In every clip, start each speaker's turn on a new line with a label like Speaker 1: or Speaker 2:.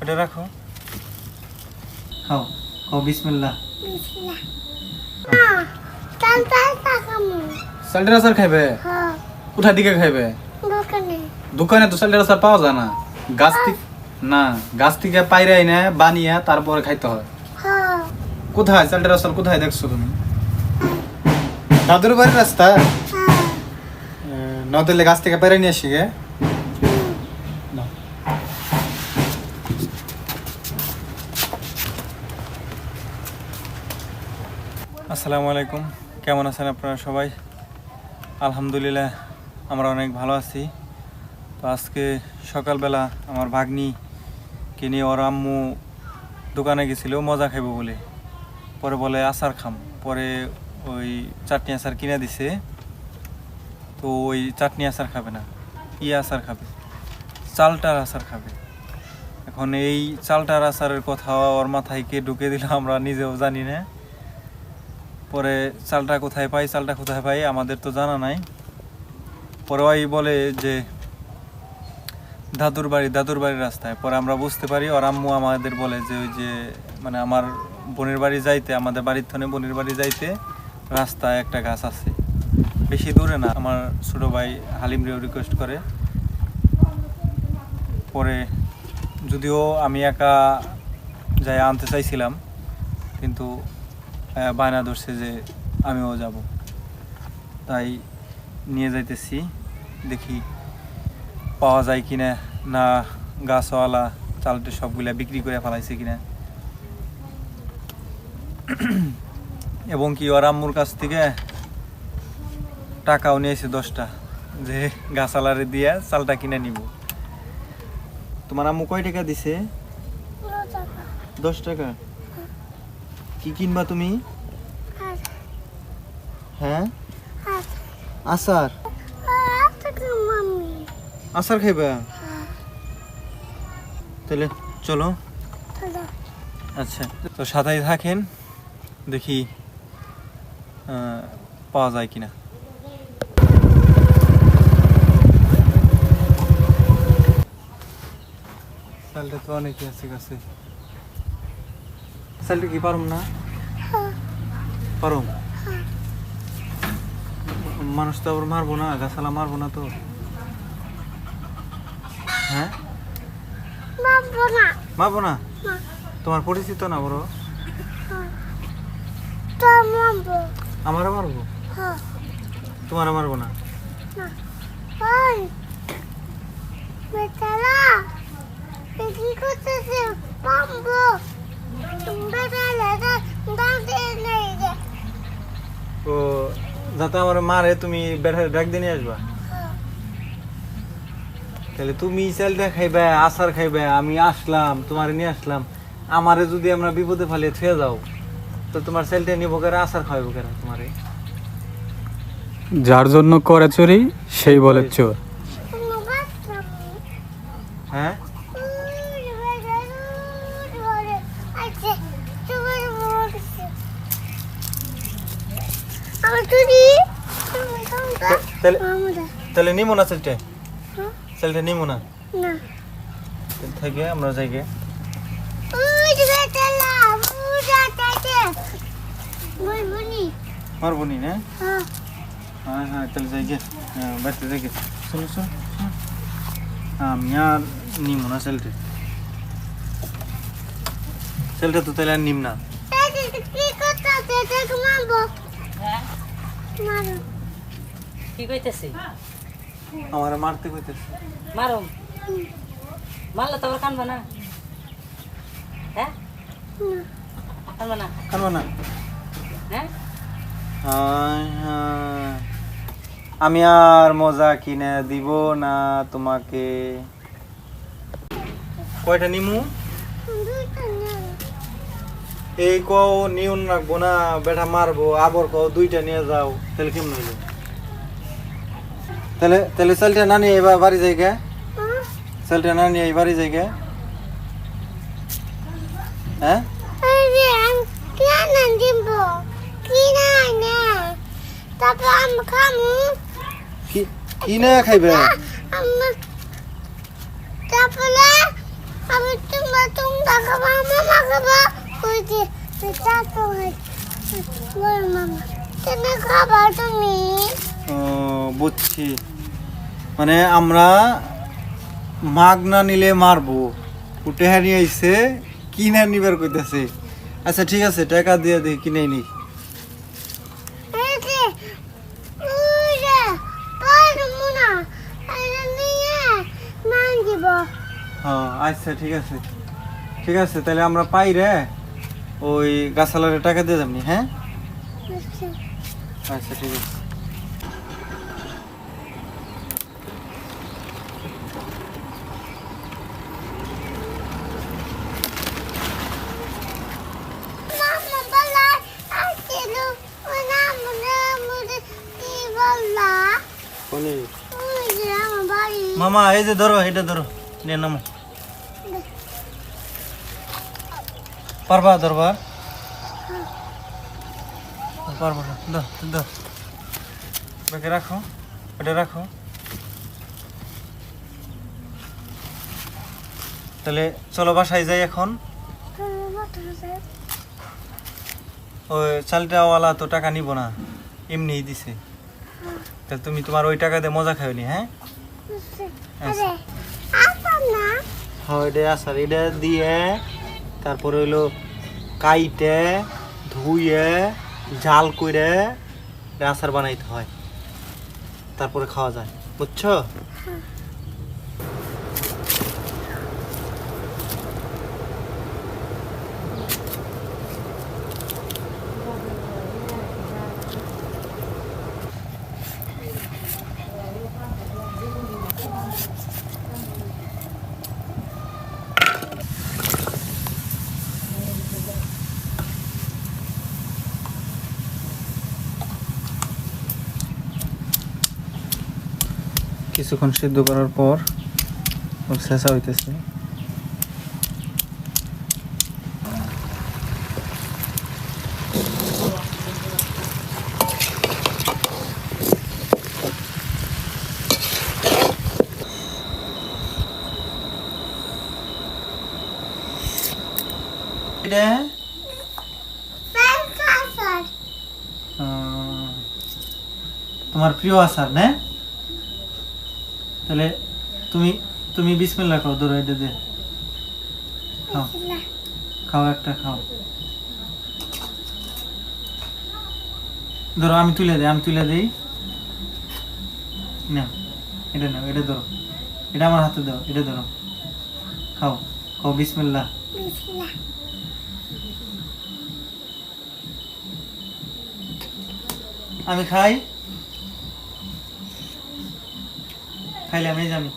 Speaker 1: ওটা রাখো, খাও খাও, বিসমিল্লাহ। সালটের আচার খাইবে? কোথা দিকে খাইবে? দোকানে তো সালটের আচার পাওয়া যায় না, গাছ থেকে পাইরে এনে বানিয়ে তারপরে খাইতে হয়। কোথায় সালটের আচার, কোথায় দেখছো তুমি? দাদুর বাড়ির রাস্তা নদীলে গাছ থেকে পাইরে নিয়ে আসি গে। আসসালামু আলাইকুম, কেমন আছেন আপনারা সবাই? আলহামদুলিল্লাহ আমরা অনেক ভালো আছি। তো আজকে সকালবেলা আমার ভাগ্নিকে নিয়ে ওর আম্মু দোকানে গেছিল মজা খাইব বলে, পরে বলে আচার খাম, পরে ওই চাটনি আচার কিনে দিছে। তো ওই চাটনি আচার খাবে না, আচার খাবে, চালটার আচার খাবে। এখন এই চালটার আচারের কথা ওর মাথায় কে ঢুকে দিল আমরা নিজেও জানি না। পরে চালটা কোথায় পাই আমাদের তো জানা নাই। পরে ওই বলে যে দাদুর বাড়ির রাস্তায়। পরে আমরা বুঝতে পারি ওর আম্মু আমাদের বলে যে ওই যে মানে আমার বোনের বাড়ি যাইতে, আমাদের বাড়ির থনে বোনের বাড়ি যাইতে রাস্তায় একটা গাছ আছে, বেশি দূরে না। আমার ছোট ভাই হালিম রেও রিকোয়েস্ট করে। পরে যদিও আমি একা যাই আনতে চাইছিলাম, কিন্তু বায়না ধরছে যে আমিও যাব, তাই নিয়ে যাইতেছি। দেখি পাওয়া যায় কিনা, না গাছওয়ালা চালটা সবগুলা বিক্রি করে ফেলাইছে কিনা। এবং কি ওর আম্মুর কাছ থেকে টাকাও নিয়েছে 10টা, যে গাছওয়ালারে দিয়ে চালটা কিনে নিব। তোমার আম্মু কয় টাকা দিছে? 10 টাকা। কি কিনবা তুমি? হ্যাঁ, আচার। আচার খাইবা? তাহলে চলো। আচ্ছা, তো সাথেই থাকেন, দেখি পাওয়া যায় কিনা। চালটা তো অনেকই আছে কাছে। চালটা কি পারুম না? পারুম। মানুষ তো আবার মারবো না, গাছালা মারবো না তো। হ্যাঁ, মারবো না। তোমার পরিচিত না বড়? আমারও মারবো, তোমারও মারবো না। ও, যাতে আমার মারে তুমি বেড়ার ডাক দিয়ে নিয়ে আসবা। তাহলে তুমি চালটা খাইবে, আচার খাইবে, আমি আসলাম তোমার নিয়ে আসলাম। আমারে যদি আমরা বিপদে ফেলে থুয়ে যাও, তো তোমার চালটা নিবো কেন, আচার খাইবো কেন তোমারে?
Speaker 2: যার জন্য করে চুরি সেই বলে চোর।
Speaker 1: হ্যাঁ, তাহলে নিমো না চালটা নিমো না থেকে আমরা যাই গে। মারবনি না? হ্যাঁ হ্যাঁ, তাহলে যাই গে, বাড়িতে যাই গে। চলো চলো, আমি আর নিমো না চালটা তো তাহলে আর নিম না।
Speaker 3: কি কইতেছি?
Speaker 1: আমার মারতে কইতেছে।
Speaker 3: মারো, মারলে তো আবার কানবা না। হ্যাঁ, কানবা না,
Speaker 1: কানবো না।
Speaker 3: হ্যাঁ,
Speaker 1: আমি আর মজা কিনে দিব না তোমাকে। কয়টা নিমু? এই কও নিউন রাখবো না, বেটা মারবো, আবার কও 2টা নিয়ে যাও, তাহলে কেমন হইলো? তাহলে চালটা না নিয়ে এবার বাড়ি যাই গে। চালটা না নিয়ে বাড়ি যাই গে। হ্যাঁ, কি না খাইবে?
Speaker 4: আমি তোমরা খাবা মামা খাবা ওই যে চাচু হয় বড় মামা তুমি খাবা তুমি
Speaker 1: ও বুঝছি, মানে আমরা মাগ না নিলে মারবো, উঠে হারিয়ে আইছে কিনে নিবার কইতাছে। আচ্ছা ঠিক আছে, টাকা দিয়ে দিই, কিনে নি।
Speaker 4: এই যে ওই যে পারমু না এটা নিয়ে মান দিব
Speaker 1: হ্যাঁ আচ্ছা ঠিক আছে, ঠিক আছে, তাহলে আমরা পাই রে ওই গাছালারে টাকা দিয়ে যাবনি। হ্যাঁ আচ্ছা ঠিক আছে।
Speaker 4: মামা বলা আসছিল ওই নাম কি বললা ওই যে আমার বাড়ি
Speaker 1: মামা এই যে ধরো, এটা ধরো, নিয়ে নামো। পারবা ধরবা? পারবো না, দাও দাও, ওটাকে রাখো, ওটা রাখো। তাহলে চলো বাসায় যাই এখন। ওই চালটাওয়ালা তো টাকা নিব না, এমনিই দিছে। তাহলে তুমি তোমার ওই টাকা দিয়ে মজা খাওনি। হ্যাঁ
Speaker 4: আরে আসল না
Speaker 1: হ্যাঁ, এটা আসার এটা দিয়ে তারপরে হইলো কাইটে ধুয়ে জাল করে আচার বানাইতে হয়, তারপরে খাওয়া যায়, বুঝছো? কিছুক্ষণ সিদ্ধ করার পর ওর শেষা হইতেছে। এটা
Speaker 4: আসল
Speaker 1: তোমার প্রিয় আচার না? তাহলে তুমি তুমি বিসমিল্লাহ খাও, ধরো এটা দে, খাও খাও, একটা খাও, ধরো, আমি তুলে দেই, আমি তুলে দেই, না এটা নাও, এটা ধরো, এটা আমার হাতে দাও, এটা ধরো, খাও খাও, বিসমিল্লাহ।
Speaker 4: বিসমিল্লাহ
Speaker 1: আমি খাই, খাইলে আমি জানি।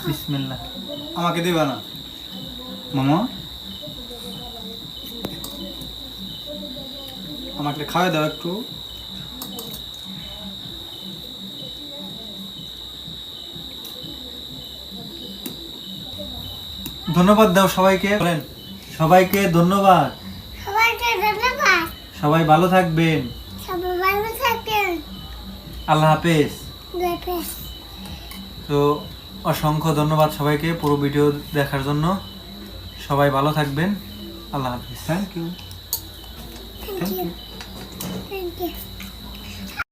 Speaker 1: বিসমিল্লাহ। আমাকে দিবা না মামা? আমাকে খাওয়া দাও একটু। ধন্যবাদ দাও সবাইকে, বলেন সবাইকে ধন্যবাদ।
Speaker 4: সবাইকে ধন্যবাদ
Speaker 1: সবাই ভালো থাকবেন,
Speaker 4: সবাই ভালো থাকেন
Speaker 1: আল্লাহ হাফেজ।
Speaker 4: দেখেন
Speaker 1: তো অসংখ্য ধন্যবাদ সবাইকে পুরো ভিডিও দেখার জন্য। সবাই ভালো থাকবেন, আল্লাহ হাফেজ। Thank you.
Speaker 4: Thank you